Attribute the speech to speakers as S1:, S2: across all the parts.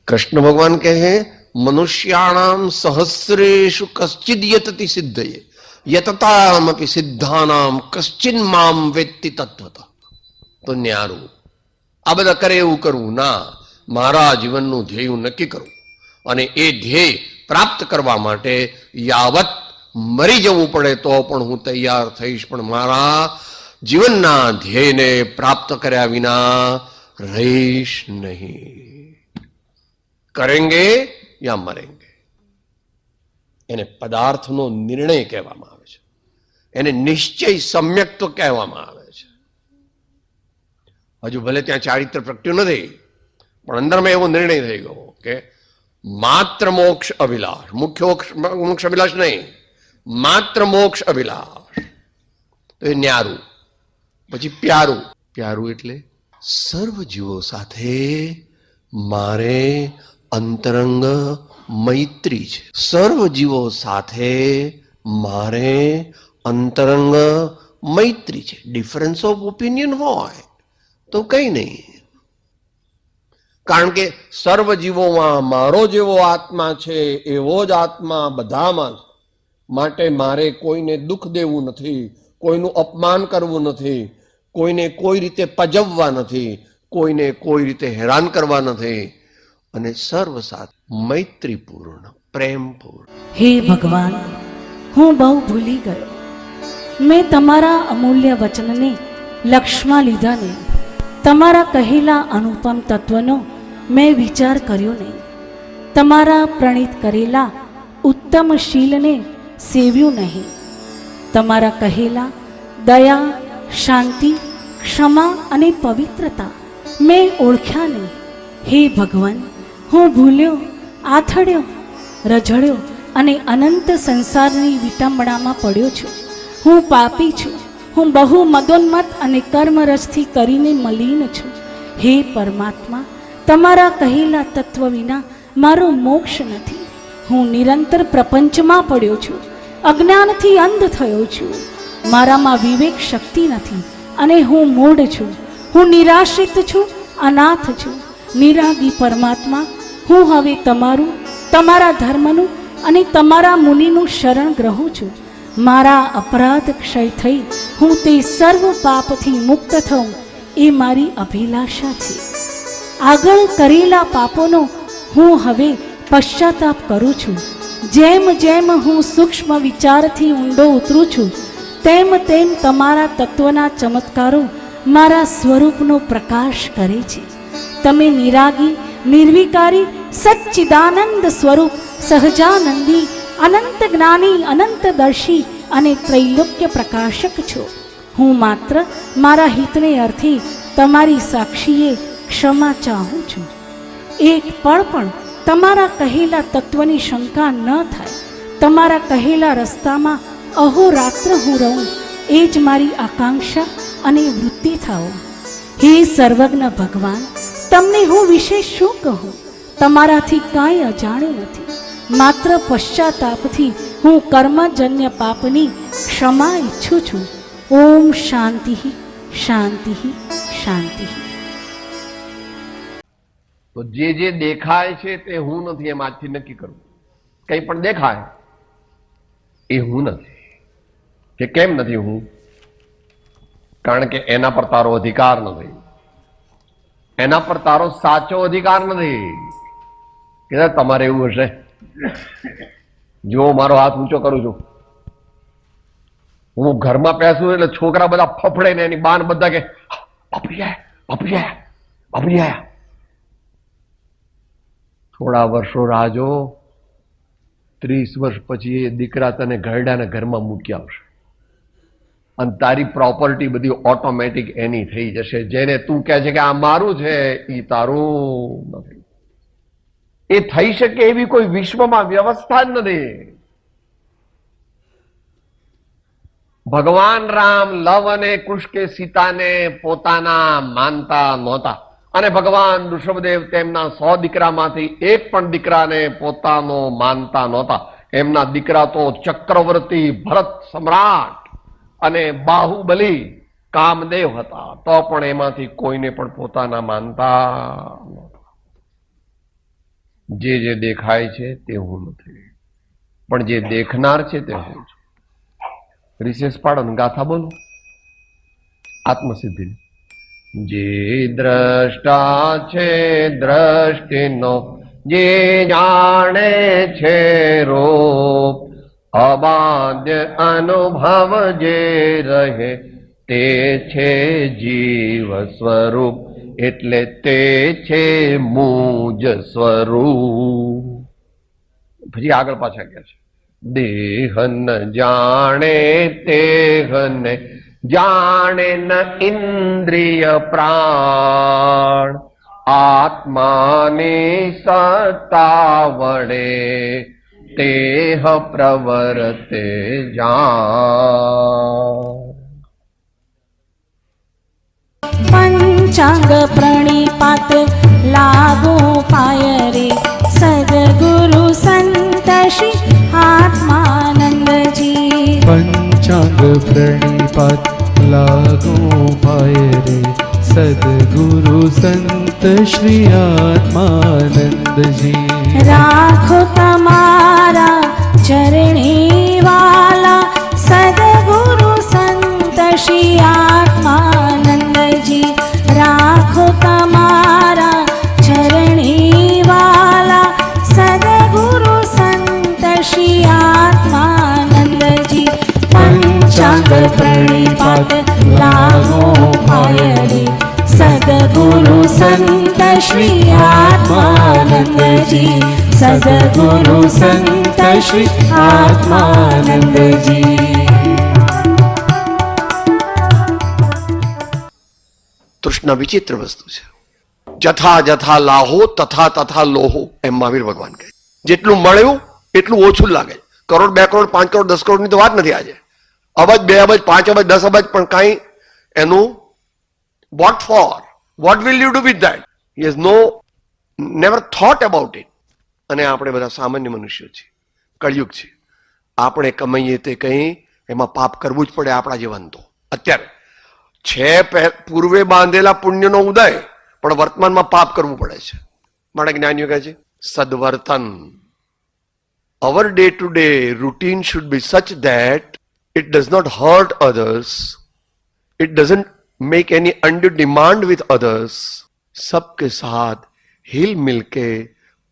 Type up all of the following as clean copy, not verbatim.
S1: कृष्ण भगवान कहे मनुष्याणाम सहस्रेषु कश्चिद यतति सिद्धये यततामपि सिद्धानाम कश्चिन माम वेत्ति तत्वतः। तो न्यारू आ बधा करे एवं करवू ना, मारा जीवनનું ધ્યેય નક્કી કરવું અને એ ધ્યેય પ્રાપ્ત કરવા માટે યાવત મરી જવું પડે તો પણ હું તૈયાર થઈશ, પણ મારા જીવનના ધ્યેયને પ્રાપ્ત કર્યા વિના રહીશ નહીં। કરેંગે યા મરેંગે, એને પદાર્થનો નિર્ણય કહેવામાં આવે છે, એને નિશ્ચય સમ્યક્ત્વ કહેવામાં આવે છે। હજુ ભલે ત્યાં ચારિત્ર પ્રગટ્યું નથી, પણ અંદરમાં એવો નિર્ણય થઈ ગયો કે માત્ર મોક્ષ અભિલાષ, મુખ્ય મોક્ષ અભિલાષ નહીં, માત્ર મોક્ષ અભિલાષ। તો એ ન્યારું। પછી પ્યારું। પ્યારું એટલે સર્વ જીવો સાથે મારે અંતરંગ મૈત્રી છે, સર્વ જીવો સાથે મારે અંતરંગ મૈત્રી છે। ડિફરન્સ ઓફ ઓપિનિયન હોય તો કઈ નહીં, કારણ કે સર્વ જીવોમાં મારો જેવો આત્મા છે એવો જ આત્મા બધામાં છે, માટે મારે કોઈને દુઃખ દેવું નથી, કોઈનું અપમાન કરવું નથી, કોઈને કોઈ રીતે પજવવા નથી, કોઈને કોઈ રીતે હેરાન કરવા નથી, અને સર્વ સાથે મૈત્રીપૂર્ણ પ્રેમપૂર્ણ।
S2: હે ભગવાન, હું બહુ ભૂલી ગયો, મેં તમારા અમૂલ્ય વચનને લક્ષ્યમાં લીધા નહીં, તમારા કહેલા અનુપમ તત્વનો મેં વિચાર કર્યો નહીં, તમારા પ્રણીત કરેલા ઉત્તમ શીલને સેવ્યું નહીં, તમારા કહેલા દયા, શાંતિ, ક્ષમા અને પવિત્રતા મેં ઓળખ્યા નહીં। હે ભગવાન, હું ભૂલ્યો, આથડ્યો, રઝળ્યો અને અનંત સંસારની વિટંબણામાં પડ્યો છું। હું પાપી છું, હું બહુ મદોન્મત અને કર્મરસથી કરીને મલિન છું। હે પરમાત્મા, તમારા કહેલા તત્વ વિના મારો મોક્ષ નથી। હું નિરંતર પ્રપંચમાં પડ્યો છું, અજ્ઞાનથી અંધ થયો છું, મારામાં વિવેક શક્તિ નથી અને હું મૂઢ છું, હું નિરાશ્રિત છું, અનાથ છું। નિરાગી પરમાત્મા, હું હવે તમારું, તમારા ધર્મનું અને તમારા મુનિનું શરણ ગ્રહું છું। મારા અપરાધ ક્ષય થઈ હું તે સર્વ પાપથી મુક્ત થઉં એ મારી અભિલાષા છે। આગળ કરેલા પાપોનો હું હવે પશ્ચાતાપ કરું છું। જેમ જેમ હું સૂક્ષ્મ વિચારથી ઊંડો ઉતરું છું તેમ તેમ તમારા તત્વના ચમત્કારો મારા સ્વરૂપનો પ્રકાશ કરે છે। તમે નિરાગી, નિર્વિકારી, સચ્ચિદાનંદ સ્વરૂપ, સહજાનંદી, અનંત જ્ઞાની, અનંત દર્શી અને ત્રૈલોક્ય પ્રકાશક છો। હું માત્ર મારા હિતને અર્થે તમારી સાક્ષીએ ક્ષમા ચાહું છું। એક પળ પણ તમારા કહેલા તત્વની શંકા ન થાય, તમારા કહેલા રસ્તામાં અહોરાત્ર હું રહું એ જ મારી આકાંક્ષા અને વૃત્તિ થાઓ। હે સર્વજ્ઞ ભગવાન, તમને હું વિશે શું કહું? તમારાથી કાંઈ અજાણ્યું નથી, માત્ર પશ્ચાતાપથી હું કર્મજન્ય પાપની ક્ષમા ઈચ્છું છું। ઓમ શાંતિ શાંતિ શાંતિ।
S1: તો જે દેખાય છે તે હું નથી એમ આજથી નક્કી કરવું। કંઈ પણ દેખાય એ હું નથી। કે કેમ નથી હું? કારણ કે એના પર તારો અધિકાર નથી, એના પર તારો સાચો અધિકાર નથી। કે તમારે એવું હશે, જો મારો હાથ ઊંચો કરું છું, હું ઘરમાં પેસું એટલે છોકરા બધા ફફડે ને એની બાન બધા કે બાપરી આયા, બાપરી આયા, બાપરી આયા। થોડા વર્ષો રાહ જો, 30 વર્ષ પછી એ દીકરા તને ઘરડાને ઘરમાં મૂકી આવશે અને તારી પ્રોપર્ટી બધી ઓટોમેટિક એની થઈ જશે। જેને તું કહે છે કે આ મારું છે એ તારું નથી। એ થઈ શકે એવી કોઈ વિશ્વમાં વ્યવસ્થા જ નથી। ભગવાન રામ લવ અને કુશ કે સીતાને પોતાના માનતા નહોતા, અને ભગવાન ઋષભદેવ તેમના 100 દીકરામાંથી એક પણ દીકરાને પોતાનો માનતા નહોતા। એમના દીકરા તો ચક્રવર્તી, ભરત સમ્રાટ અને બાહુબલી, કામદેવ હતા, તો પણ એમાંથી કોઈને પણ પોતાના માનતા નહોતા। જે દેખાય છે તે હું નથી, પણ જે દેખનાર છે તે હું છું. રિસેસ પાડો ને ગાથા બોલો આત્મસિદ્ધિ. જે દ્રષ્ટા છે દ્રષ્ટિનો, જે જાણે છે રૂપ, અબાધ્ય અનુભવ જે રહે તે છે જીવ સ્વરૂપ, એટલે તે છે મુજ સ્વરૂપ. પછી આગળ પાછા ગયા છે. દેહ ન જાણે તેહને, જાણે ન ઇન્દ્રિય પ્રાણ, આત્માની સત્તા વડે તેહ પ્રવર્તે જાણ.
S2: પંચાંગ પ્રણિપાત લાગો પાય રે, સદગુરુ સંત શ્રી આત્માનંદજી.
S3: પંચાંગ પ્રણિપાત લાગો પાય રે, સદગુરુ સંત શ્રી આત્માનંદજી.
S2: રાખો તમારા ચરણી વાલા, સદગુરુ સંત શ્રી આત્માનંદજી. રાખો તમારા ચરણી વાલા, સદગુરુ સંત શ્રી આત્માનંદજી. પંચાંગ પ્રણિપાત લાગો પાય રે, સદગુરુ સંત શ્રી આત્માનંદજી. સદગુરુ સંત શ્રી આત્માનંદજી.
S1: તૃષ્ણા વિચિત્ર વસ્તુ છે. જથા જથા લાહો તથા તથા લોહો, એમ મહાવીર ભગવાન કહે. જેટલું મળ્યું એટલું ઓછું લાગે. કરોડ 2 કરોડ 5 કરોડ 10 કરોડની તો વાત નથી આજે. અબજ 2 અબજ 5 અબજ 10 અબજ પણ કાંઈ એનું what for, what will you do with that? He has never thought about it. અને આપણે બધા સામાન્ય મનુષ્યો છીએ, કળિયુગ છે. આપણે કમાઈએ તે કંઈ એમાં પાપ કરવું જ પડે આપણા જીવન તો. અત્યારે છે પૂર્વે બાંધેલા પુણ્યનો ઉદય, પણ વર્તમાનમાં પાપ કરવું પડે છે. મારા જ્ઞાનીઓ કહે છે સદવર્તન. Our day to day routine should be such that it does not hurt others, it doesn't make any undue demand with others, सबके साथ हिल मिल के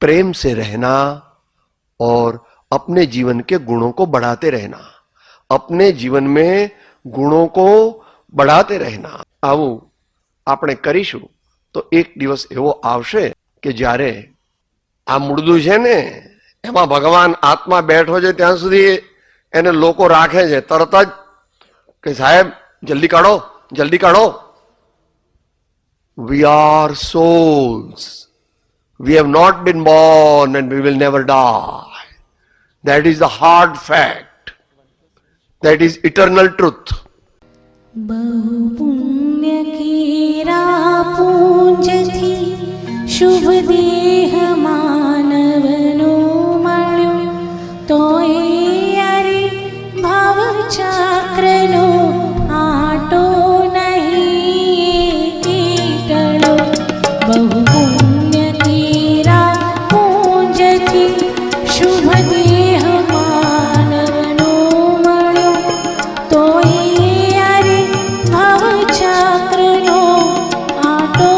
S1: प्रेम से रहना और अपने जीवन के गुणों को बढ़ाते रहना, अपने जीवन में गुणों को बढ़ाते रहना. આવું આપણે કરીશું તો એક દિવસ એવો આવશે કે જ્યારે આ મૂળદું છે ને એમાં ભગવાન આત્મા બેઠો છે ત્યાં સુધી એને લોકો રાખે છે તરત જ કે સાહેબ જલ્દી કાઢો જલ્દી કાઢો. We are souls. We have not been born and we will never die. That is the hard fact. That is eternal truth.
S2: બહુ પુણ્ય કીરા પૂંજથી શુભ દેહ માનવનો મળ્યો, તોય અરે ભવ ચક્રનો આટો નહીં ટળો. બહુ પુણ્ય કીરા પૂંજથી શુભ દેહ માનવનો મળ્યો, તોય અરે ભવ ચક્રનો આટો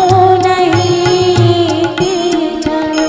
S2: નહીં ટળો.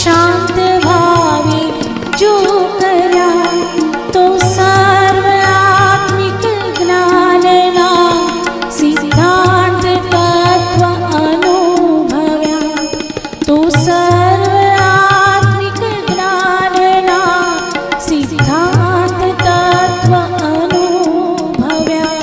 S2: શાંત ભાવે જો કર્યા તો સર્વ આત્મિક જ્ઞાનના સિદ્ધાંત તત્વ અનુભવ્યા તો સર્વ આત્મિક જ્ઞાનના સિદ્ધાંત તત્વ અનુભવ્યા.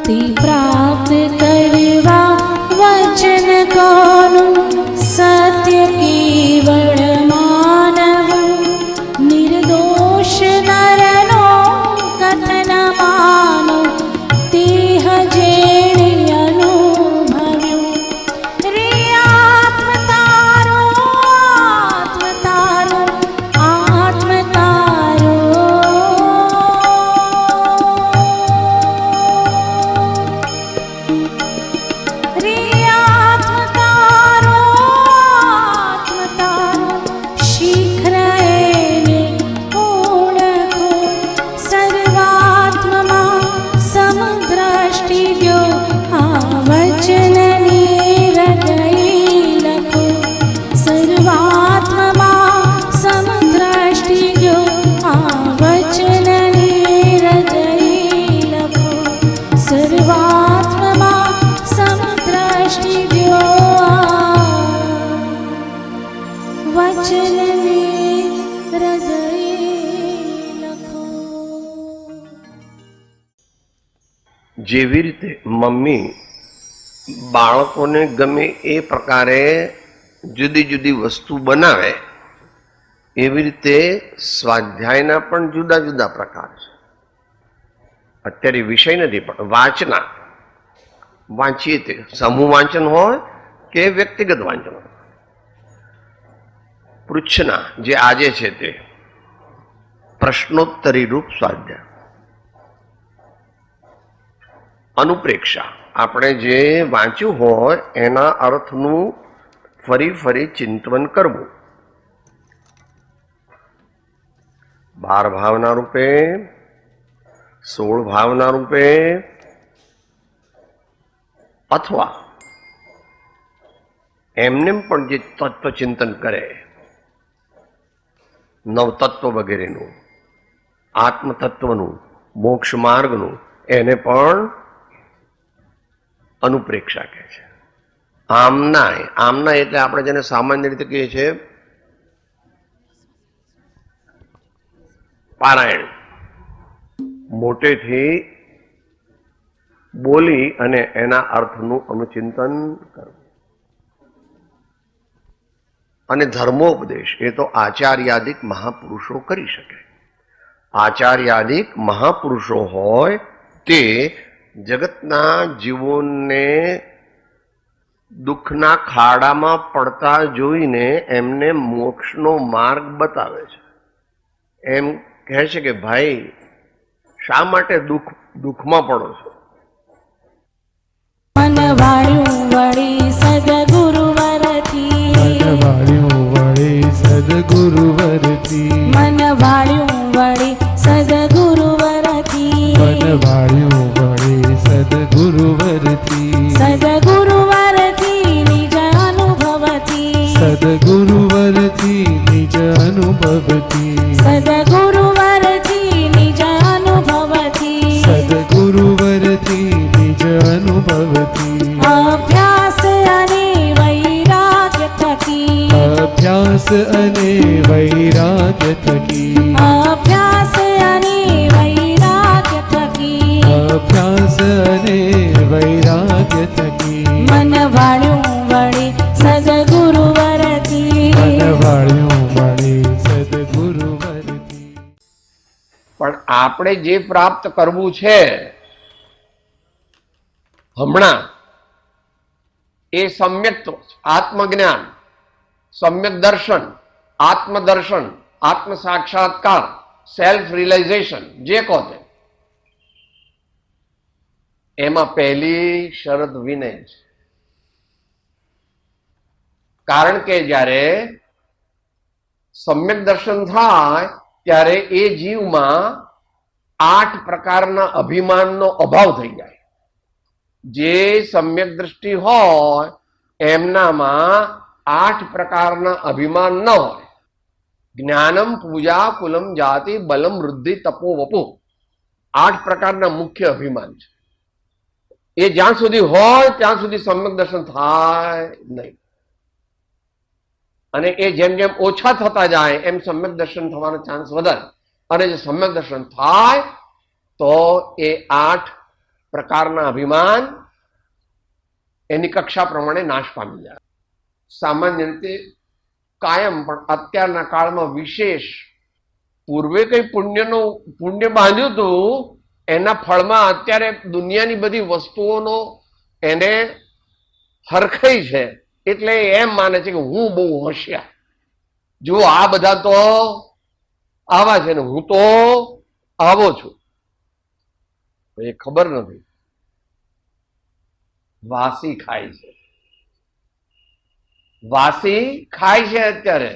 S2: તે પ્રાપ્ત કરવા વચન કોનું સત્ય કેવળ માનવું નિર્દોષ નરનો કથન માનો તેહ જેણે અનુભવ્યું. રે આત્મ તારો આત્મ તારો આત્મ તારો રે આત્મ તારો આત્મ તારો શીઘ્ર એને ઓળખો સર્વાત્મમાં સમદ્રષ્ટિ ગયો આ વચનની હૃદય લખો સર્વાત્મમાં સમદ્રષ્ટિ ગયો આ વચનની હૃદય લખો સર્વાત્મમાં સમદ્રષ્ટિ ગયો આ વચનની હૃદય લખો.
S1: જેવી રીતે મમ્મી બાળકોને ગમે એ પ્રકારે જુદી જુદી વસ્તુ બનાવે એવી રીતે સ્વાધ્યાયના પણ જુદા જુદા પ્રકાર છે. અત્યારે વિષય નથી પણ વાંચના વાંચીએ તે સમૂહ વાંચન હોય કે વ્યક્તિગત વાંચન હોય. પૃચ્છના જે આજે છે તે પ્રશ્નોત્તરી રૂપ સ્વાધ્યાય. અનુપ્રેક્ષા આપણે જે વાંચ્યું હોય એના અર્થનું ફરી ફરી ચિંતન કરવું. 12 ભાવના રૂપે 16 ભાવના રૂપે અથવા એમનેમ પણ જે તત્વ ચિંતન કરે નવતત્વ વગેરેનું આત્મતત્વનું મોક્ષ માર્ગનું એને પણ અનુપ્રેક્ષા કહે છે. આમના એટલે આપણે જેને સામાન્ય રીતે કહીએ છીએ પારાયણ. મોટેથી બોલી અને એના અર્થનું અનુચિંતન કરવું. અને ધર્મોપદેશ એ તો આચાર્યાદિક મહાપુરુષો કરી શકે. આચાર્યાદિક મહાપુરુષો હોય તે જગતના જીવોને દુઃખના ખાડામાં પડતા જોઈને એમને મોક્ષનો માર્ગ બતાવે છે. એમ કહે છે કે ભાઈ શા માટે દુઃખમાં પડો છો?
S2: મન વાળ્યું વળી સદગુરુવરથી
S3: મન વાળ્યું વળી સદગુરુવરથી
S2: મન વાળ્યું વળી સદગુરુવરથી
S3: મન વાળ્યું વળી સદગુરુવરથી
S2: સદગુરુવરથી નિજ અનુભવથી
S3: સદગુરુવરથી નિજ અનુભવથી
S2: સદગુરુવરથી નિજ અનુભવથી
S3: સદગુરુવરથી નિજ અનુભવથી
S2: અભ્યાસ અને વૈરાગ્ય થકી
S3: અભ્યાસ અને વૈરાગ્ય થકી
S2: અભ્યાસ અને વૈરાગ્ય થકી
S3: અભ્યાસ અને વૈરાગ્ય થકી
S2: મન વાળ્યું વળી સદગુરુવરથી
S3: મન વાળ્યું વળી સદગુરુવરથી.
S1: પણ આપણે જે પ્રાપ્ત કરવું છે હમણાં એ સમ્યક્ત્વ આત્મજ્ઞાન, સમ્યક દર્શન, આત્મદર્શન, આત્મ સાક્ષાત્કાર, સેલ્ફ રિયલાઇઝેશન જે કહો તે એમાં પહેલી શરત વિનય છે. કારણ કે જ્યારે સમ્યક દર્શન થાય ત્યારે એ જીવમાં 8 પ્રકારના અભિમાનનો અભાવ થઈ જાય. જે સમ્યક દ્રષ્ટિ હોય એમનામાં 8 પ્રકારના અભિમાન ન હોય. જ્ઞાનમ પૂજા કુલમ જાતિ બલમ વૃદ્ધિ તપો વપુ 8 પ્રકારના મુખ્ય અભિમાન છે. એ જ્યાં સુધી હોય ત્યાં સુધી સમ્યક દર્શન થાય નહીં. અને એ જેમ જેમ ઓછા થતા જાય એમ સમ્યક દર્શન થવાનો ચાન્સ વધારે. અને જે સમ્યક દર્શન થાય તો એ 8 પ્રકારના અભિમાન એની કક્ષા પ્રમાણે નાશ પામી જાય. સામાન્ય રીતે કાયમ પણ અત્યારના કાળમાં વિશેષ પૂર્વે કઈ પુણ્ય બાંધ્યું હતું એના ફળમાં અત્યારે દુનિયાની બધી વસ્તુઓનો એને હરખાઈ છે. એટલે એમ માને છે કે હું બહુ હોશિયાર, જો આ બધા તો આવા છે ને હું તો આવો છું. એ ખબર નથી વાસી ખાય છે, વાસી ખાય છે અત્યારે.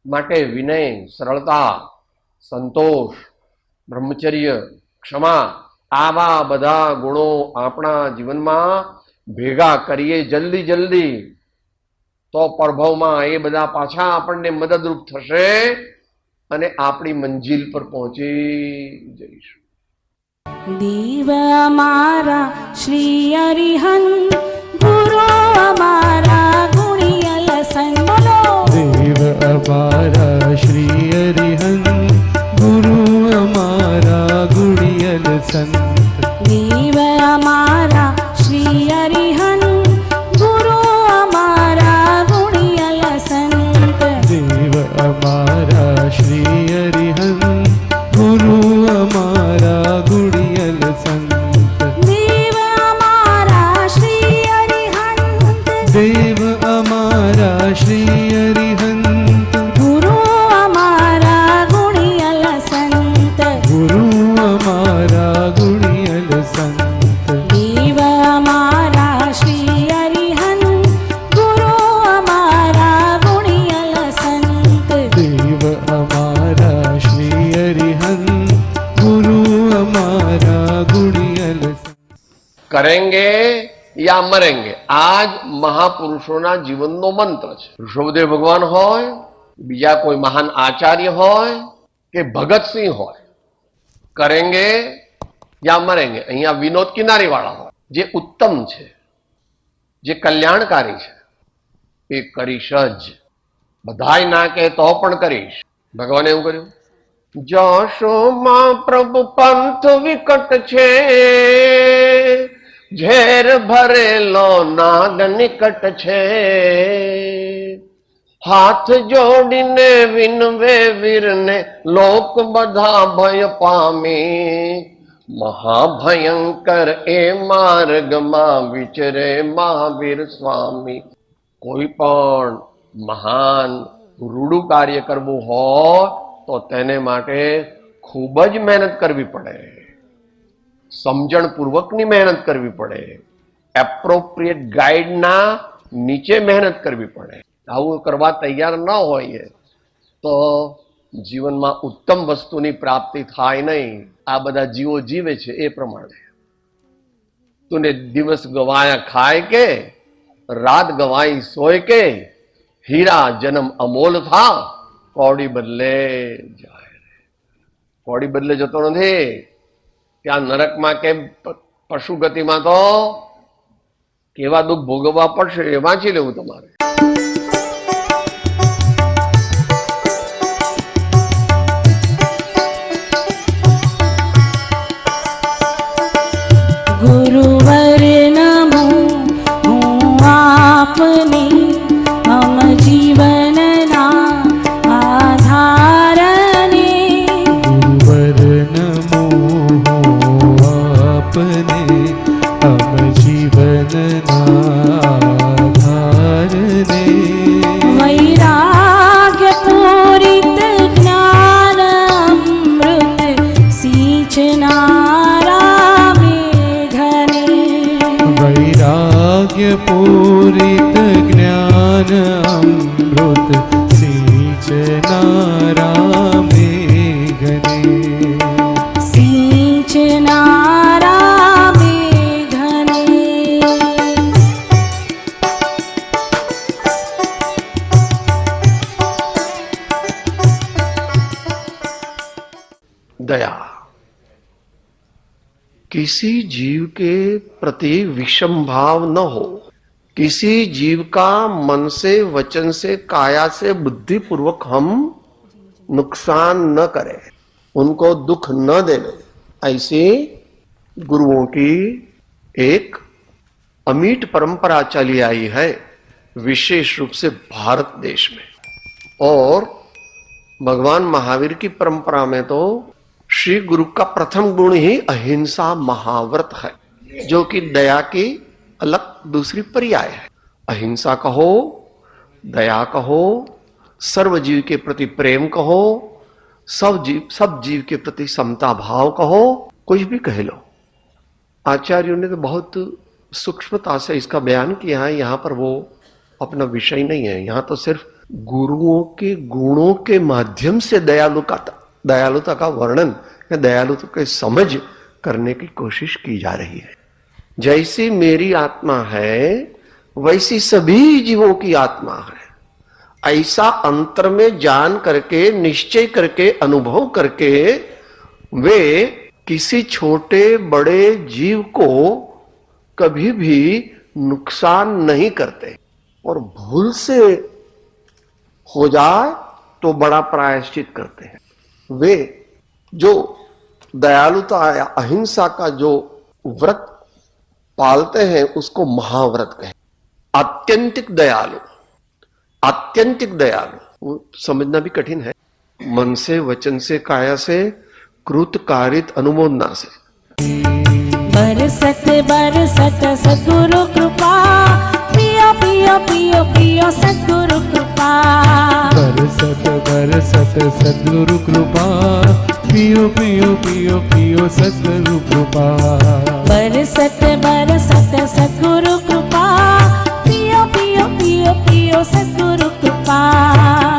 S1: માટે વિનય, સરળતા, સંતોષ, બ્રહ્મચર્ય, ક્ષમા આવા બધા ગુણો આપણા જીવનમાં ભેગા કરીએ જલ્દી તો પ્રભવમાં એ બધા પાછા આપણને મદદરૂપ થશે અને આપણી મંજિલ પર પહોંચી જઈશું.
S2: દેવ અમારા શ્રી અરિહંત, ગુરુ અમારા ગુણિયલ સંત.
S3: દેવ અમારા શ્રી અરિહંત, ગુરુ અમારા ગુણિયલ સંત.
S2: દેવ અમારા શ્રી અરિહંત, ગુરુ અમારા ગુણિયલ સંત.
S3: દેવ અમારા શ્રી અરિહંત, ગુરુ અમારા ગુણિયલ સંત.
S2: દેવ અમારા શ્રી અરિહંત,
S3: દેવ અમારા શ્રી અરિહંત,
S2: ગુરુ અમારા ગુણિયલ સંત.
S3: ગુરુ અમારા ગુણિયલ સંત.
S2: દેવ અમારા શ્રી અરિહંત, ગુરુ અમારા ગુણિયલ સંત.
S3: દેવ અમારા શ્રી અરિહંત, ગુરુ અમારા ગુણિયલ સંત.
S1: કરેંગે યા મરેંગે, આ જ મહાપુરુષોના જીવનનો મંત્ર છે. ઋષભદેવ ભગવાન હોય, બીજા કોઈ મહાન આચાર્ય હોય કે ભગતસિંહ હોય, કરેંગે યા મરેંગે. અહીંયા વિનોદ કિનારી વાળા હોય, જે ઉત્તમ છે, જે કલ્યાણકારી છે, એ કરીશ જ. બધાય ના કે તો પણ કરીશ. ભગવાને એવું કર્યું. જશોમાં પ્રભુ પંથ વિકટ છે, ઝેર ભરેલો નાગ નિકટ છે. હાથ જોડીને વિનવે વીરને લોક બધા ભય પામી. મહાભયંકર એ માર્ગમાં વિચરે મહાવીર સ્વામી. કોઈ પણ મહાન રૂડું કાર્ય કરવું હોય તો તેને માટે ખૂબ જ મહેનત કરવી પડે, સમજણપૂર્વકની મહેનત કરવી પડે, એપ્રોપ્રિએટ ગાઈડના નીચે મહેનત કરવી પડે. આવું કરવા તૈયાર ન હોઈએ તો જીવનમાં ઉત્તમ વસ્તુની પ્રાપ્તિ થાય નહીં. આ બધા જીવો જીવે છે એ પ્રમાણે. તુને દિવસ ગવાયા ખાય કે, રાત ગવાઈ સોય કે, હીરા જન્મ અમોલ થા, કોડી બદલે જાય. કોડી બદલે જતો નથી. ત્યાં નરકમાં કે પશુ ગતિમાં તો કેવા દુઃખ ભોગવવા પડશે એ વાંચી લેવું તમારે.
S2: ગુરુવર નમો હું આપને, હમ જીવનના આધારને.
S3: ગુરુવર નમો આપને, હમ જીવનના આધારને.
S2: વૈરાગ્ય પૂરિત જ્ઞાન અમૃત સિંચનારા મેઘને.
S3: વૈરાગ્ય પૂરિત જ્ઞાન અમૃત સિંચનારા મેઘને.
S2: सिंचनारा मेघने
S1: दया किसी जीव के प्रति विषम भाव न हो, किसी जीव का मन से, वचन से, काया से, बुद्धि पूर्वक हम नुकसान न करें, उनको दुख न देवे, ऐसी गुरुओं की एक अमीट परंपरा चली आई है, विशेष रूप से भारत देश में। और भगवान महावीर की परंपरा में तो श्री गुरु का प्रथम गुण ही अहिंसा महाव्रत है, जो कि दया की अलग दूसरी पर्याय है। अहिंसा कहो, दया कहो, सर्व जीव के प्रति प्रेम कहो, सब जीव के प्रति समता भाव कहो, कुछ भी कह लो। आचार्यों ने तो बहुत सूक्ष्मता से इसका बयान किया है, यहां पर वो अपना विषय नहीं है। यहां तो सिर्फ गुरुओं के गुणों के माध्यम से दयालुता का वर्णन या दयालुता की समझ करने की कोशिश की जा रही है। जैसी मेरी आत्मा है वैसी सभी जीवों की आत्मा है, ऐसा अंतर में जान करके, निश्चय करके, अनुभव करके वे किसी छोटे बड़े जीव को कभी भी नुकसान नहीं करते, और भूल से हो जाए तो बड़ा प्रायश्चित करते हैं। वे जो दयालुता या अहिंसा का जो व्रत पालते हैं उसको महाव्रत कहें। आत्यंतिक दयालु, आत्यंतिक दयालु वो समझना भी कठिन है। मन से, वचन से, काया से, कृत कारित अनुमोदना से।
S2: बरसत बरसत सद्गुरु कृपा, पियो पियो पियो पियो सद्गुरु कृपा।
S3: बरसत बरसत सद्गुरु कृपा, पियो पियो पियो पियो सद्गुरु कृपा।
S2: बरसत बरसत सद्गुरु कृपा, पियो पियो पियो पियो सद्गुरु कृपा।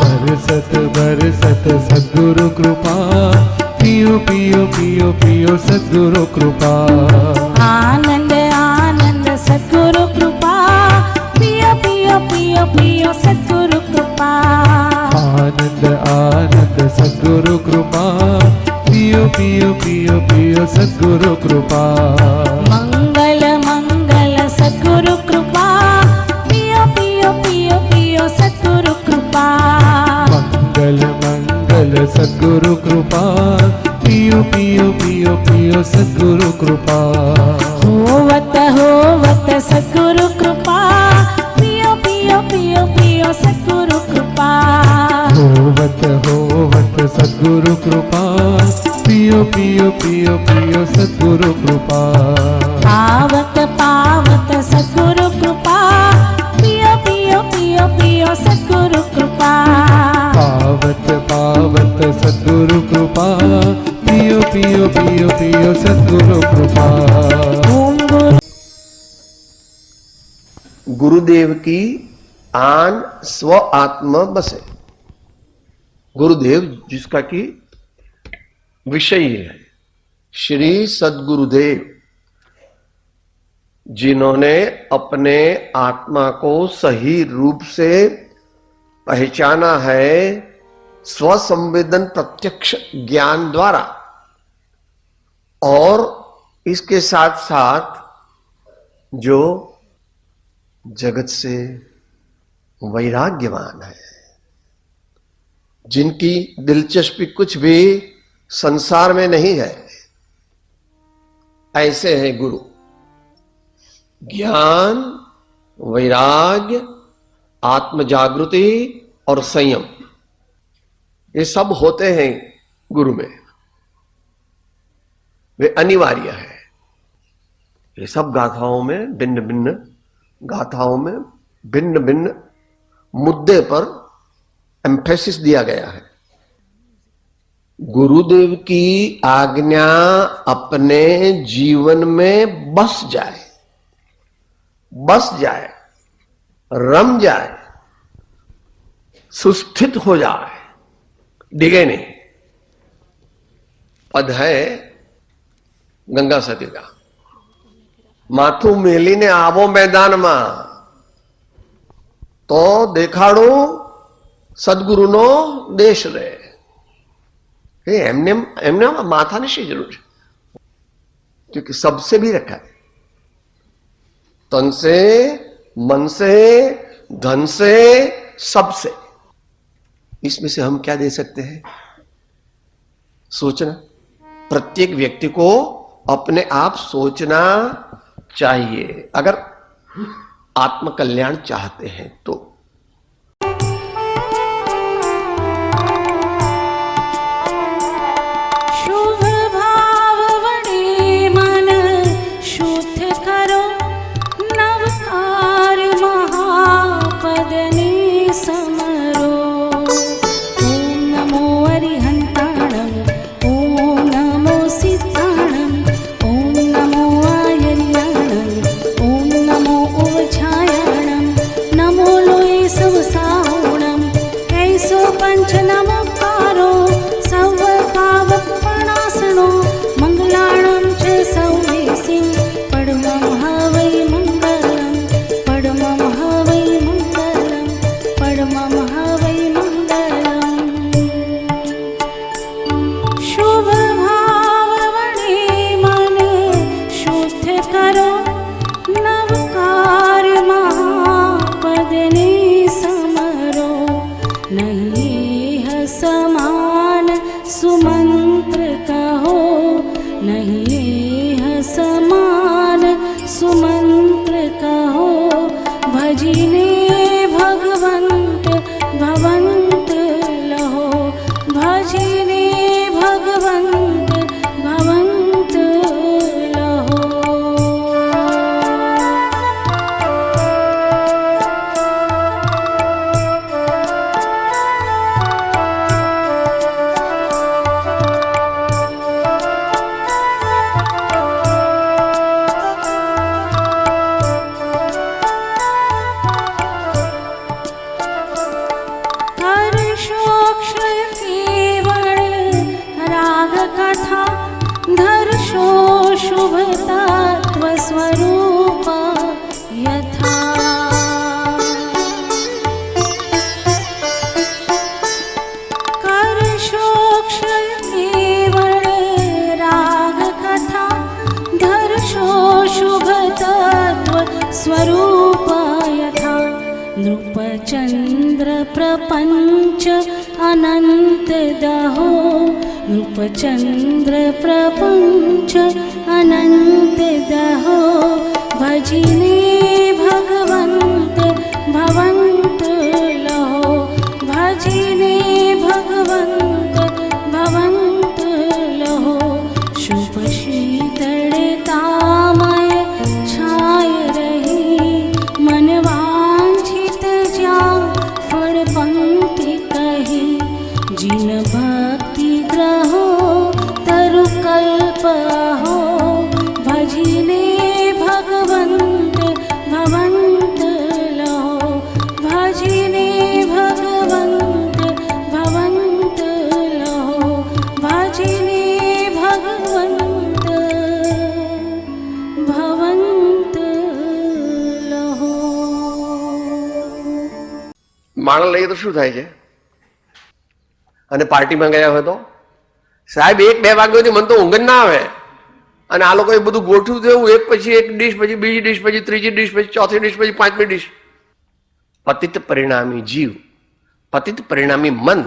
S3: बरसत बरसत सद्गुरु कृपा, पियो पियो पियो पियो सद्गुरु कृपा।
S2: आनंद आनंद सद्गुरु कृपा, पियो पियो पियो पियो सद्गुरु कृपा।
S3: आनंद आनंद सद्गुरु कृपा, पियो पियो पियो पियो सद्गुरु कृपा।
S2: मंगल मंगल सद्गुरु कृपा, पियो पियो पियो पियो सद्गुरु कृपा।
S3: मंगल मंगल सद्गुरु कृपा, पियो पियो पियो पियो सद्गुरु कृपा।
S2: होवत होवत सद्गुरु कृपा, पियो पियो पियो पियो सद्गुरु कृपा।
S3: होवत होवत सद्गुरु कृपा, पियो पियो पियो पियो सद्गुरु कृपा।
S2: पावत पावत सद्गुरु कृपा, पियो पियो पियो पियो सद्गुरु कृपा।
S3: पावत पावत सद्गुरु कृपा, पियो पियो पियो पियो सद्गुरु कृपा।
S2: ओम गुरु
S1: गुरुदेव की आन स्व आत्म बसे। गुरुदेव जिसका कि विषय है श्री सद्गुरुदेव, जिन्होंने अपने आत्मा को सही रूप से पहचाना है स्वसंवेदन प्रत्यक्ष ज्ञान द्वारा, और इसके साथ साथ जो जगत से वैराग्यवान है, जिनकी दिलचस्पी कुछ भी संसार में नहीं है, ऐसे हैं गुरु। ज्ञान, वैराग्य, आत्म जागृति और संयम, ये सब होते हैं गुरु में, वे अनिवार्य है। ये सब गाथाओं में भिन्न भिन्न मुद्दे पर एम्फेसिस दिया गया है। गुरुदेव की आज्ञा अपने जीवन में बस जाए, रम जाए, सुस्थित हो जाए, डिगे नहीं, પદ હૈ ગંગા સતી કા, માથું મેલીને આવો મેદાનમાં તો દેખાડું સદગુરુનો દેશ રે. એ એમને એમને માથાની શી જરૂર છે? क्योंकि सबसे भी रखा है, तन से, मन से, धन से, सबसे. इसमें से हम क्या दे सकते हैं? सोचना. प्रत्येक व्यक्ति को अपने आप सोचना चाहिए अगर आत्म कल्याण चाहते हैं तो.
S2: नृपचंद्र प्रपंच अनंत दहो, नृपचंद्र प्रपंच अनंत दहो, भजिने भगवंत भवंत लहो, भजिने भगवंत भवंत लहो. शुभ शीतलतामय छाय रही, मन वांछित जा फल पंक्ति कही, जिन भक्ति ग्रहो तरु कल्प हो, भजिने भगवंत भवंत लहो, भजिने भगवंत भवंत लहो, भजिने भगवंत भवंत लहो.
S1: માણસ લઈએ તો શું થાય છે? અને પાર્ટીમાં ગયા હોય તો સાહેબ 1-2 વાગ્યા સુધી મને તો ઊંઘ જ ના આવે, અને આ લોકોએ બધું ગોઠવું દેવું, એક પછી એક ડીશ, પછી બીજી ડીશ, પછી ત્રીજી ડીશ, પછી ચોથી ડીશ, પછી 5મી ડીશ. પતિત પરિણામી જીવ, પતિત પરિણામી મન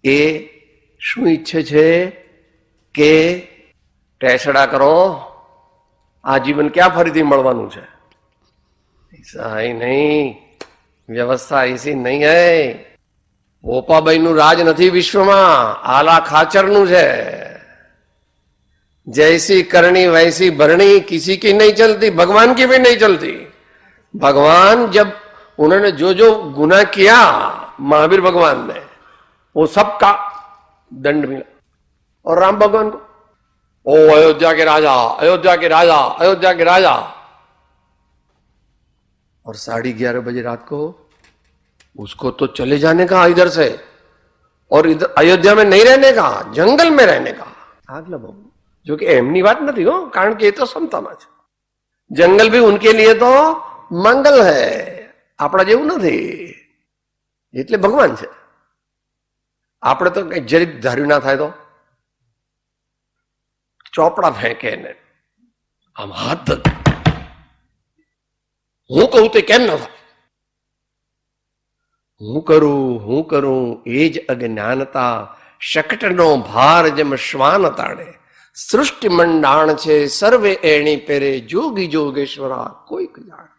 S1: એ શું ઈચ્છે છે કે ટેસડા કરો, આ જીવન ક્યાં ફરીથી મળવાનું છે? ऐसा है नहीं, व्यवस्था ऐसी नहीं है. ઓપાબાઈનું રાજ નથી વિશ્વમાં, આલા ખાચરનું છે. जैसी करनी वैसी भरनी किसी की नहीं चलती, भगवान की भी नहीं चलती. भगवान जब उन्होंने जो जो गुनाह किया महावीर भगवान ने, वो सबका दंड मिला. और राम भगवान को ओ अयोध्या के राजा, अयोध्या के राजा, अयोध्या के राजा, और 11:30 बजे रात को उसको तो चले जाने का इधर से, और इधर अयोध्या में नहीं रहने का, जंगल में रहने का. आग लगाओ। जो कि એમની વાત નથી હો, કારણ કે એ તો સમતામાં છે. જંગલ ભી ઉનકે લીએ તો મંગલ હૈ, આપણા જેવું નથી. એટલે ભગવાન છે. આપણે તો કઈ જરીક ધાર્યું ના થાય તો ચોપડા ફેંકે ને આમ હાથ, હું કહું તે કેમ ન થાય, હું કરું એ જ અજ્ઞાનતા. શકટનો ભાર જેમ શ્વાન તાણે, સૃષ્ટિ મંડાણ છે સર્વે એણી પેરે, જોગી જોગેશ્વરા કોઈક જાણે.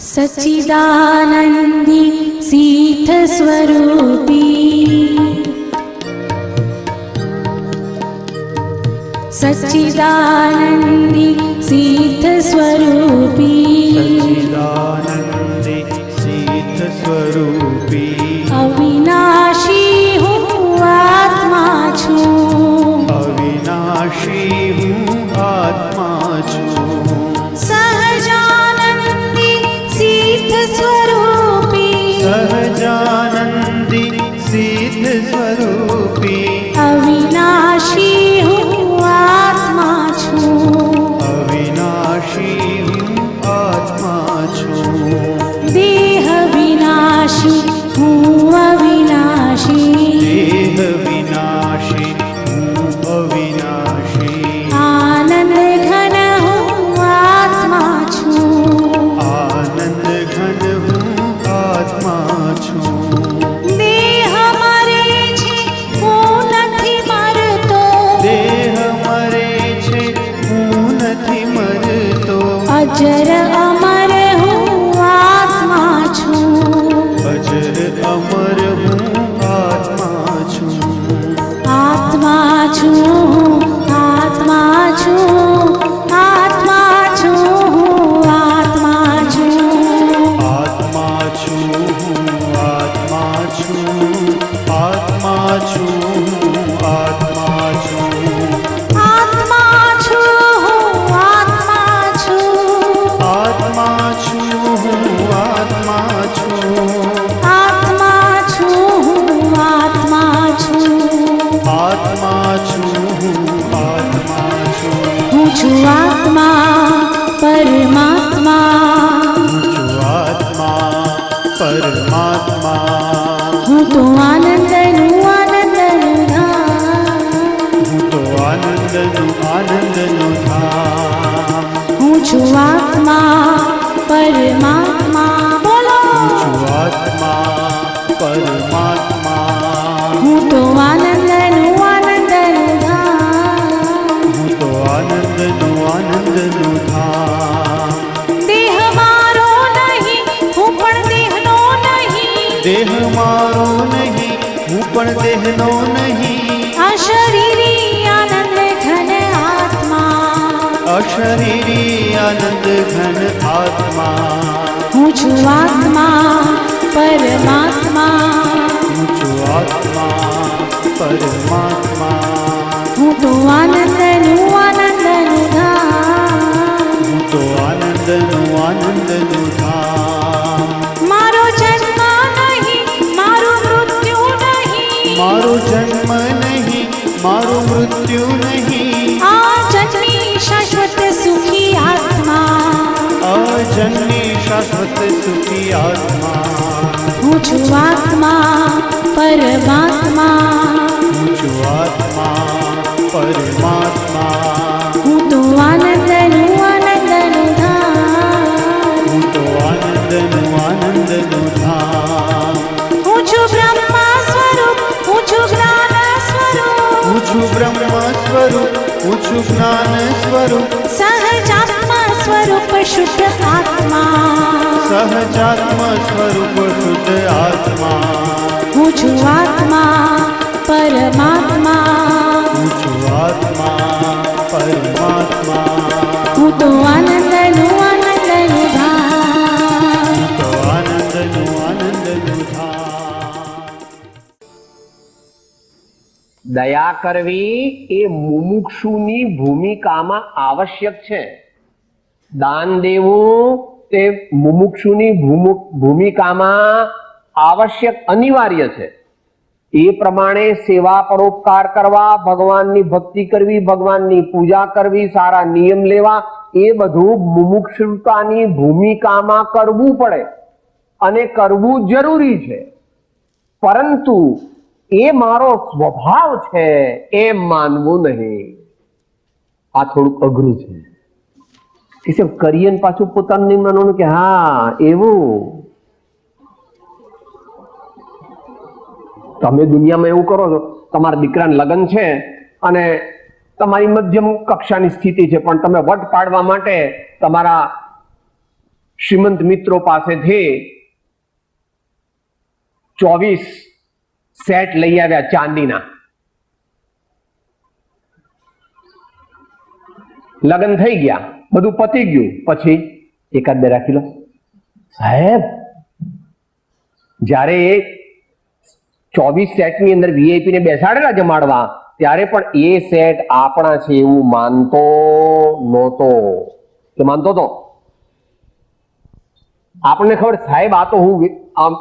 S2: સચ્ચિદાનંદી સીત સ્વરૂપી, સચ્ચિદાનંદી સીત સ્વરૂપી,
S4: સચ્ચિદાનંદી સિદ્ધ સ્વરૂપી,
S2: અવિનાશી હું આત્મા છું,
S4: અવિનાશી હું આત્મા છું.
S2: સહજાનંદી સીત સ્વરૂપી,
S4: સહજાનંદી સિદ્ધ સ્વરૂપી,
S2: અવિનાશી હું આત્મા છું,
S4: અવિનાશી હું આત્મા છું.
S2: દેહ વિનાશી હું અવિનાશી,
S4: દેહ વિનાશી હું અવિનાશી,
S2: આનંદ ઘન હું આત્મા છું,
S4: આનંદ ઘન હું આત્મા છું.
S2: દેહ મરે છે હું નથી મરતો,
S4: દેહ મરે છે હું નથી મરતો,
S2: અજર અમર હું આત્મા છું,
S4: અજર અમર હું આત્મા છું.
S2: આત્મા છું, આત્મા છું, આત્મા છું, આત્મા છું,
S4: આત્મા છું હું આત્મા છું, આત્મા છું હું આત્મા છું.
S2: આત્મા છું, આત્મા છું,
S4: આત્મા છું હું આત્મા છું,
S2: આત્મા છું, આત્મા છું,
S4: આત્મા છું હું આત્મા છું.
S2: હું છું આત્મા પરમાત્મા,
S4: હું છું આત્મા પરમાત્મા,
S2: હું તો આનંદનું ધામ,
S4: હું તો આનંદનું ધામ.
S2: હું છું આત્મા પરમાત્મા, બોલો
S4: હું છું આત્મા પરમાત્મા,
S2: હું તો આનંદનું ધામ,
S4: હું તો આનંદનું ધામ.
S2: દેહ મારો નહીં હું પણ દેહનો નહીં,
S4: દેહ મારો નહીં હું પણ દેહનો નહીં,
S2: અશરીરી આનંદ ઘન આત્મા,
S4: અશરીરી આનંદ ઘન આત્મા.
S2: હું છું આત્મા પરમાત્મા,
S4: હું છું આત્મા પરમાત્મા,
S2: હું તો આનંદનું ધામ,
S4: હું તો આનંદનું ધામ.
S2: મારો જન્મ નહીં મારું મૃત્યુ નહીં,
S4: મારો જન્મ નહીં મારું મૃત્યુ નહીં,
S2: આ જન્મી શાશ્વત સુખી આત્મા,
S4: અજન્મી શાશ્વત સુખી આત્મા.
S2: હું છું આત્મા પરમાત્મા,
S4: હું છું આત્મા પરમાત્મા,
S2: હું તો આનંદનું ધામ,
S4: હું તો આનંદનું ધામ.
S2: હું છું બ્રહ્મા સ્વરૂપ, હું છું જ્ઞાન સ્વરૂપ,
S4: હું છું બ્રહ્મ સ્વરૂપ, હું છું જ્ઞાન સ્વરૂપ,
S2: સહજાત્મા સ્વરૂપ શુદ્ધ આત્મા,
S4: સહજાત્મ સ્વરૂપ શુદ્ધ આત્મા.
S2: હું છું આત્મા પરમાત્મા,
S4: હું છું આત્મા પરમાત્મા,
S2: હું તો આનંદનું ધામ,
S4: હું તો આનંદનું ધામ.
S1: દયા કરવી એ મુમુક્ષુની ભૂમિકામાં આવશ્યક છે. દાન દેવું તે મુમુક્ષુની ભૂમિકામાં આવશ્યક અનિવાર્ય છે. એ પ્રમાણે સેવા પરોપકાર કરવા, ભગવાનની ભક્તિ કરવી, ભગવાનની પૂજા કરવી, સારા નિયમ લેવા, એ બધું મુમુક્ષુતાની ભૂમિકામાં કરવું પડે અને કરવું જરૂરી છે. પરંતુ એ મારો સ્વભાવ છે એમ માનવું નહીં. આ થોડુંક અઘરું છે કે સાહેબ કરીએ ને પાછું પોતાનું નહીં માનવાનું કે હા એવું. તમે દુનિયામાં એવું કરો છો, તમારા દીકરાના લગ્ન છે અને તમારી મધ્યમ કક્ષાની સ્થિતિ છે, પણ તમે વટ પાડવા માટે તમારા શ્રીમંત મિત્રો પાસેથી 24 સેટ લઈ આવ્યા ચાંદીના. લગ્ન થઈ ગયા, બધું પતી ગયું, પછી એકાદ બે રાખી લો. સાહેબ જ્યારે 24 સેટની અંદર વીઆઈપી ને બેસાડેલા જમાડવા, ત્યારે પણ એ સેટ આપણા છે એવું માનતો નહોતો કે માનતો તો? આપણને ખબર સાહેબ આ તો હું આમ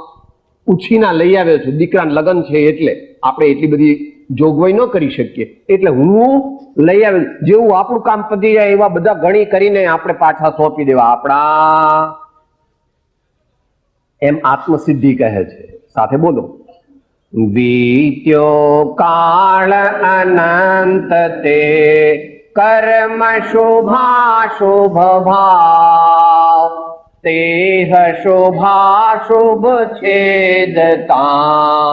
S1: ઉછીના લઈ આવ્યો છું, દીકરાના લગ્ન છે એટલે આપણે એટલી બધી જોગવાઈ ન કરી શકીએ, એટલે હું લઈ આવ્યો. જેવું આપણું કામ પતી જાય એવા બધા ગણી કરીને આપણે પાછા સોંપી દેવા આપણા. એમ આત્મસિદ્ધિ કહે છે. સાથે બોલો, વીત્યો કાળ અનંત તે કર્મ શુભા શુભ ભાવ, તેહ શુભા શુભ છેદતા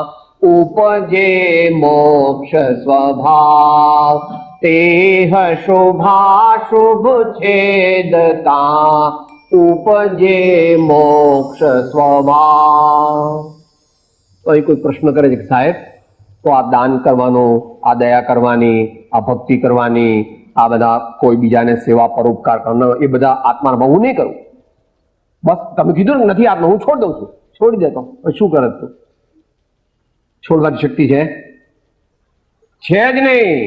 S1: ઉપજે મોક્ષ સ્વભાવ. તેહ શુભા શુભ છેદતા ઉપજે મોક્ષ સ્વભાવ. તો એ કોઈ પ્રશ્ન કરે છે કે સાહેબ તો આ દાન કરવાનું, આ દયા કરવાની, આ ભક્તિ કરવાની, આ બધા કોઈ બીજાને સેવા પરોપકાર કરવાનો, એ બધા આત્મામાં હું નહીં કરું. બસ તમે કીધું ને નથી આત્મા, હું છોડી દઉં છું. છોડી દેતો શું કરે તું? છોડવાની શક્તિ છે જ નહીં.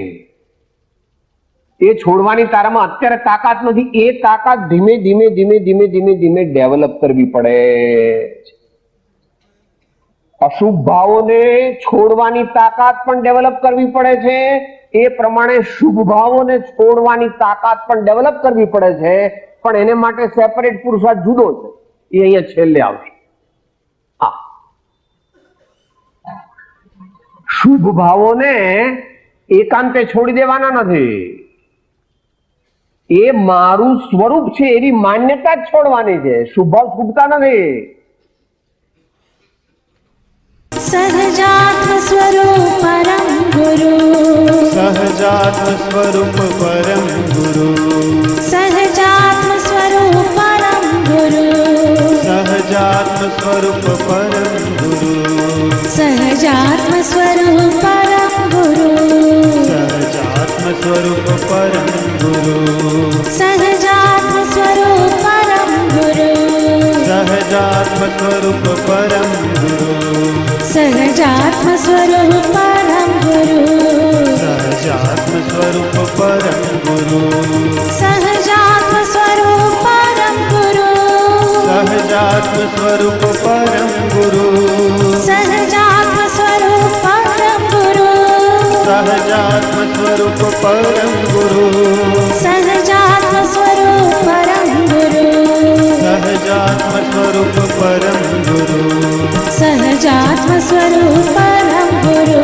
S1: એ છોડવાની તારામાં અત્યારે તાકાત નથી. એ તાકાત ધીમે ધીમે ધીમે ધીમે ધીમે ધીમે ડેવલપ કરવી પડે. અશુભ ભાવોને છોડવાની તાકાત પણ ડેવલપ કરવી પડે છે. એ પ્રમાણે શુભ ભાવોને છોડવાની તાકાત પણ ડેવલપ કરવી પડે છે. પણ એને માટે સેપરેટ પુરુષાર્થ જુદો છે. એ અહીંયા છેલ્લે આવશે. હા, શુભ ભાવોને એકાંતે છોડી દેવાના નથી. એ મારું સ્વરૂપ છે એવી માન્યતા જ છોડવાની છે. શુભ ભાવ છૂટતા નથી.
S2: સહજાત્મ સ્વરૂપ પરમ ગુરુ,
S4: સહજાત્મ સ્વરૂપ પરમ ગુરુ,
S2: સહજાત્મ સ્વરૂપ પરમ ગુરુ,
S4: સહજાત્મ સ્વરૂપ પરમ ગુરુ,
S2: સહજાત્મ સ્વરૂપ પરમ ગુરુ,
S4: સહજાત્મ સ્વરૂપ પરમ ગુરુ,
S2: સહજાત્મ સ્વરૂપ પરમ ગુરુ,
S4: સહજાત્મ સ્વરૂપ પરમ ગુરુ,
S2: સહજાત્મ સ્વરૂપ પરમ ગુરુ,
S4: સહજાત્મ સ્વરૂપ પરમ ગુરુ,
S2: સહજાત્મ સ્વરૂપ પરમ ગુરુ,
S4: સહજાત્મ સ્વરૂપ પરમ ગુરુ,
S2: સહજાત્મ સ્વરૂપ પરમ ગુરુ,
S4: સહજાત્મ સ્વરૂપ પરમ ગુરુ,
S2: સહજાત્મ સ્વરૂપ પરમ ગુરુ,
S4: સહજાત્મ સ્વરૂપ પરમ ગુરુ,
S2: સહજાત્મ સ્વરૂપ પરમ ગુરુ,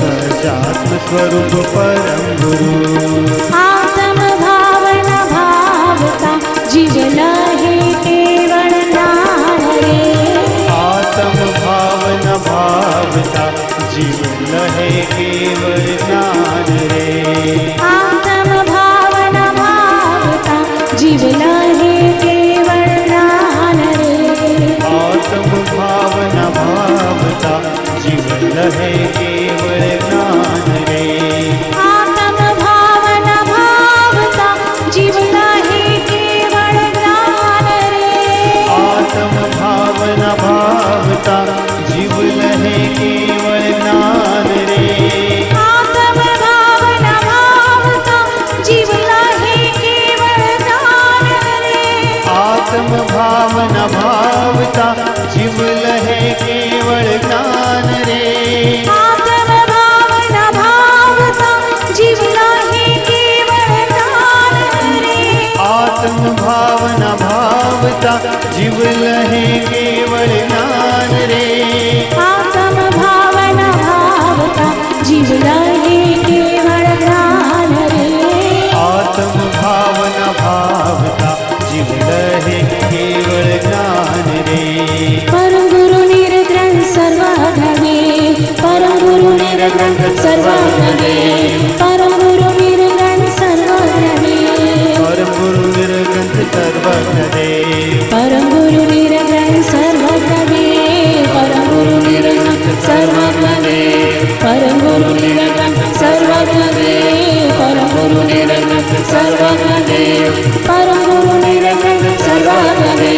S4: સહજાત્મ સ્વરૂપ પરમ ગુરુ.
S2: આત્મ ભાવના ભાવતા જીવ લહે કેવળ નામ રે,
S4: આત્મ ભાવના ભાવતા જીવ લહે કેવળ જ્ઞાન રે,
S2: આત્મ ભાવના ભાવતા જીવ લહે કેવળ જ્ઞાન રે,
S4: આત્મ ભાવના ભાવતા જીવ લહે કેવળ જ્ઞાન રે,
S2: આત્મ ભાવના
S4: जीव लहे केवल ज्ञान रे
S2: आत्म भावना भावता जीव लहे केवल ज्ञान रे
S4: आत्म भावना भावता जीव लहे केवल ज्ञान रे
S2: परम गुरु निर्ग्रंथ सर्वज्ञ परम गुरु निर्ग्रंथ सर्वज्ञ परम गुरु निर्ग्रंथ सर्वज्ञ
S4: परम गुरु निर्ग्रंथ सर्वज्ञ देव
S2: परम गुरु निर्ग्रंथ सर्वज्ञ परम गुरु निर्ग्रंथ सर्वज्ञ परम गुरु निर्ग्रंथ सर्वज्ञ परम गुरु निर्ग्रंथ सर्वज्ञ परम गुरु निर्ग्रंथ सर्वज्ञ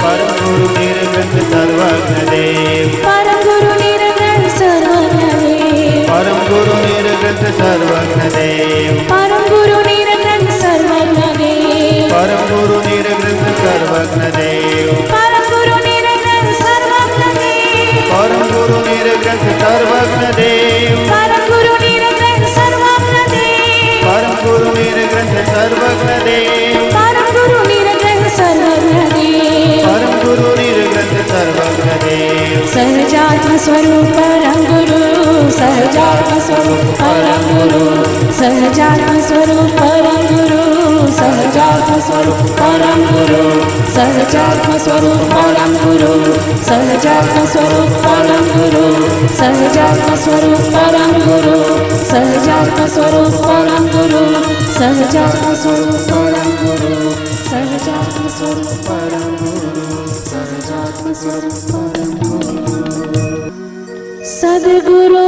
S4: परम गुरु निर्ग्रंथ सर्वज्ञ देव
S2: परम गुरु निर्ग्रंथ सर्वज्ञ
S4: परम गुरु निर्ग्रंथ सर्वज्ञ देव
S2: परम गुरु निर्ग्रंथ सर्वज्ञ
S4: परम गुरु निर्ग्रंथ सर्वज्ञ देव
S2: परम गुरु निर्ग्रंथ सर्वज्ञ
S4: परम गुरु निर्ग्रंथ सर्वज्ञ देव
S2: परम गुरु निर्ग्रंथ सर्वज्ञ
S4: परम गुरु निर्ग्रंथ सर्वज्ञ देव
S2: परम गुरु निर्ग्रंथ सर्वज्ञ
S4: परम गुरु निर्ग्रंथ सर्वज्ञ देव
S2: सहजात्म स्वरूप परम गुरु सहजात्म स्वरूप परम गुरु सहजात्म स्वरूप परम गुरु सहजात्म स्वरूप परम गुरु सहजात्म स्वरूप परम गुरु सहजात्म स्वरूप परम गुरु सहजात्म स्वरूप परम गुरु सहजात्म स्वरूप परम गुरु सहजात्म स्वरूप परम गुरु सहजात्म स्वरूप परम गुरु सहजात्म स्वरूप परम गुरु सद्गुरु